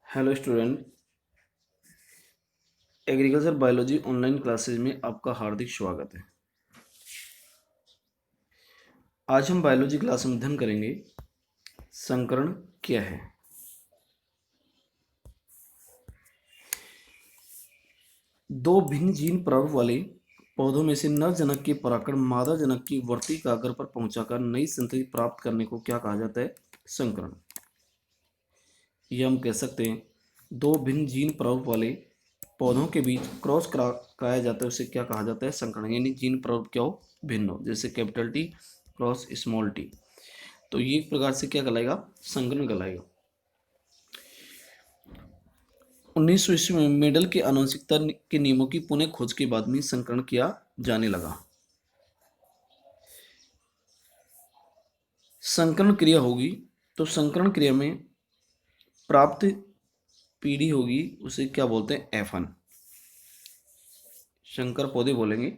Hello student. Agriculture biology online classes में आपका हार्दिक स्वागत है। आज हम बायोलॉजी क्लास में अध्ययन करेंगे संकरण क्या है। दो भिन्न जीन प्रारूप वाले पौधों में से नर जनक के परागकण मादा जनक की वर्ती कागर पर पहुंचाकर नई संतति प्राप्त करने को क्या कहा जाता है? संकरण। यह हम कह सकते हैं दो भिन्न जीन प्रारूप वाले पौधों के बीच क्रॉस कराया जाता है, उसे क्या कहा जाता है? संकरण। यानी जीन प्रारूप क्या हो? भिन्न हो, जैसे capital T cross small T, तो ये एक प्रकार से क्या कहलाएगा? संकरण कहलाएगा। 1900 ईस्वी में मेडल के आनुवंशिकता के नियमों की पुनः खोज के बाद में संकरण किया जाने लगा। संकरण क्रिया होगी तो संकरण क्रिया में प्राप्त पीढ़ी होगी, उसे क्या बोलते हैं? F1 संकर पौधे बोलेंगे।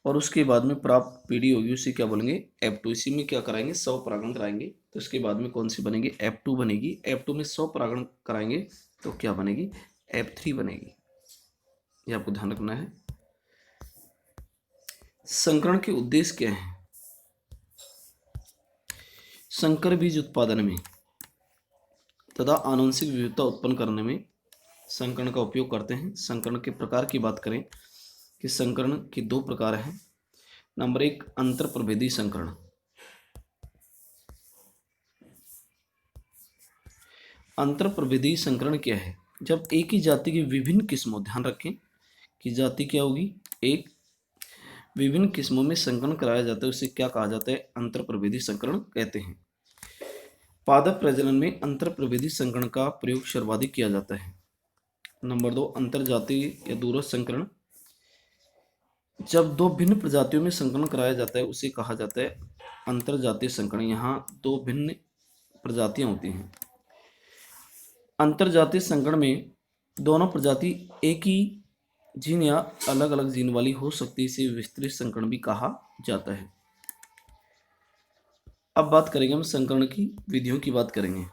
और उसके बाद में प्राप्त पीढ़ी होगी, उसे क्या बोलेंगे? F2। इसी में क्या कराएंगे? 100 परागण कराएंगे, तो इसके बाद में कौन सी बनेगी? F2 बनेगी। F2 में 100 परागण कराएंगे तो क्या बनेगी? F3 बनेगी। ये आपको ध्यान रखना है। संकरण के उद्देश्य क्या है? संकर बीज उत्पादन में तथा आनुवंशिक विविधता उत्पन्न करने में संकरण का उपयोग करते हैं। संकरण के प्रकार की बात करें कि संकरण के दो प्रकार हैं। नंबर 1, अंतर प्रभेदी संकरण। अंतर प्रभेदी संकरण क्या है? जब एक ही जाति की विभिन्न किस्मों, ध्यान रखें कि जाति क्या होगी? एक, विभिन्न किस्मों में संकरण कराया जाता है, उसे क्या कहा जाता है? अंतर प्रभेदी संकरण कहते हैं। पादप प्रजनन में अंतर प्रभेदी संकरण का प्रयोग सर्वाधिक किया जाता है। नंबर 2, अंतरजातीय या दूरस्थ संकरण। जब दो भिन्न प्रजातियों में संकरण कराया जाता है उसे कहा जाता है अंतरजातीय संकरण। यहाँ दो भिन्न प्रजातियां होती हैं। अंतरजातीय संकरण में दोनों प्रजाति एक ही जीन या अलग अलग जीन वाली हो सकती है, इसे विस्तृत संकरण भी कहा जाता है। अब बात करेंगे हम संकरण की विधियों की बात करेंगे।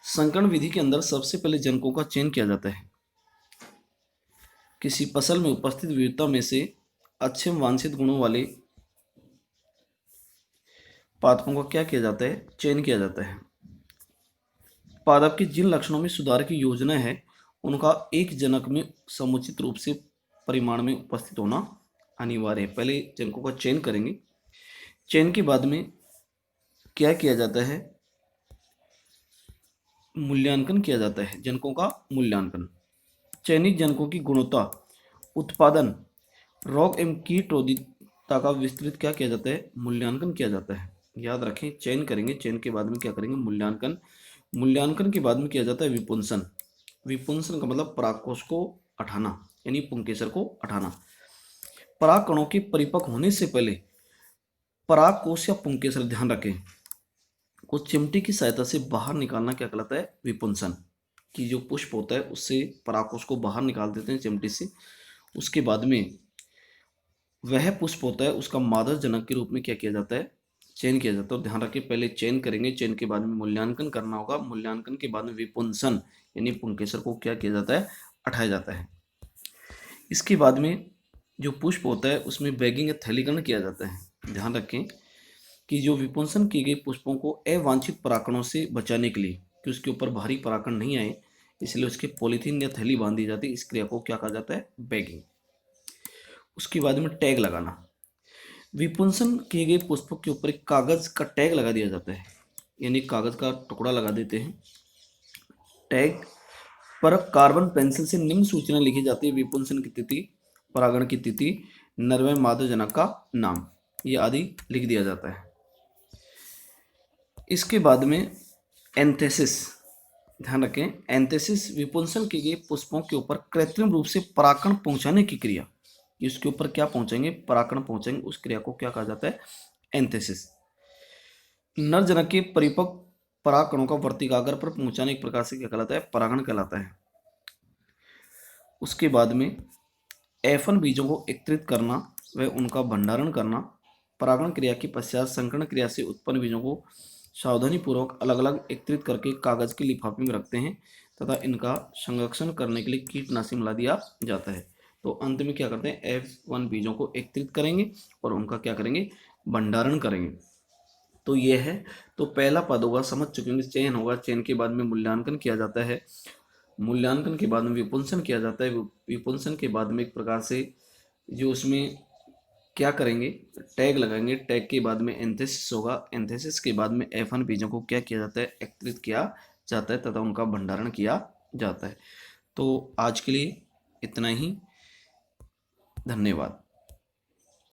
संकरण विधि के अंदर सबसे पहले जनकों का चयन किया जाता है। किसी फसल में उपस्थित विविधता में से अच्छे वांछित गुणों वाले पादपों का क्या किया जाता है? चयन किया जाता है। पादप के जिन लक्षणों में सुधार की योजना है उनका एक जनक में समुचित रूप से परिमाण में उपस्थित होना अनिवार्य है। पहले जनकों का चयन करेंगे, चयन के बाद में क्या किया जाता है? मूल्यांकन किया जाता है। जनकों का मूल्यांकन, चयनित जनकों की गुणवत्ता, उत्पादन, रोग एवं कीट रोधिता का विस्तृत क्या किया जाता है? मूल्यांकन किया जाता है। याद रखें, चयन करेंगे, चयन के बाद में क्या करेंगे? मूल्यांकन। मूल्यांकन के बाद में किया जाता है विपुंसन। विपुंसन का मतलब परागकोश को हटाना, यानी पुंकेसर को हटाना। पराग कणों के परिपक्व होने से पहले परागकोश या पुंकेसर, ध्यान रखें, को चिमटी की सहायता से बाहर निकालना क्या कहलाता है? विपुंसन। कि जो पुष्प होता है उससे परागकोश को बाहर निकाल देते हैं चिमटी से। उसके बाद में वह पुष्प होता है उसका मादा जनक के रूप में क्या किया जाता है? चयन किया जाता है। ध्यान रखिए, पहले चयन करेंगे, चयन के बाद में मूल्यांकन करना होगा, मूल्यांकन के बाद में विपुंसन यानी पुंकेसर को क्या किया जाता है? हटाया जाता है। इसके बाद में जो पुष्प होता है उसमें बैगिंग या थैलीकरण किया जाता है। ध्यान रखें कि जो विपुंसन किए गए पुष्पों को अवांछित परागकणों से बचाने के लिए, कि उसके ऊपर भारी परागकण नहीं आए, इसलिए उसके पॉलीथीन या थैली बांध दी जाती है। इस क्रिया को क्या कहा जाता है? बैगिंग। उसके बाद में टैग लगाना। विपुंसन किए गए पुष्पों के ऊपर एक कागज का टैग लगा दिया जाता है, यानी कागज का टुकड़ा लगा देते हैं। टैग पर कार्बन पेंसिल से निम्न सूचना लिखी जाती है: विपुंसन की तिथि, परागण की तिथि, नर व मादा जनक का नाम, ये आदि लिख दिया जाता है। इसके बाद में एंथेसिस, ध्यान रखें, एंथेसिस विपुंसन किए गए पुष्पों के ऊपर कृत्रिम रूप से परागकण पहुंचाने की क्रिया। इसके ऊपर क्या पहुंचाएंगे? परागकण पहुंचाएंगे, उस क्रिया को क्या कहा जाता है? एंथेसिस। नर जनक के परिपक्व परागकणों का वर्तिकाग्र पर पहुंचाने एक प्रकार से क्या कहलाता है? परागण कहलाता है। उसके बाद में F1 बीजों को एकत्रित करना व उनका भंडारण करना। परागण क्रिया के पश्चात संकरण क्रिया से उत्पन्न बीजों को सावधानी पूर्वक अलग अलग एकत्रित करके कागज के लिफाफे में रखते हैं तथा इनका संरक्षण करने के लिए कीटनाशी मिला दिया जाता है। तो अंत में क्या करते हैं, F1 बीजों को एकत्रित करेंगे और उनका क्या करेंगे, भंडारण करेंगे। तो ये है, तो पहला पद होगा, समझ चुके होंगे, चयन होगा, चयन के बाद में मूल्यांकन किया जाता है, मूल्यांकन के बाद में विपुंसन किया जाता है, विपुंसन के बाद में एक प्रकार से जो उसमें क्या करेंगे, टैग लगाएंगे, टैग के बाद में एंथेसिस होगा, एंथेसिस के बाद में F1 बीजों को क्या किया जाता है, एकत्रित किया जाता है तथा उनका भंडारण किया जाता है। तो आज के लिए इतना ही, धन्यवाद।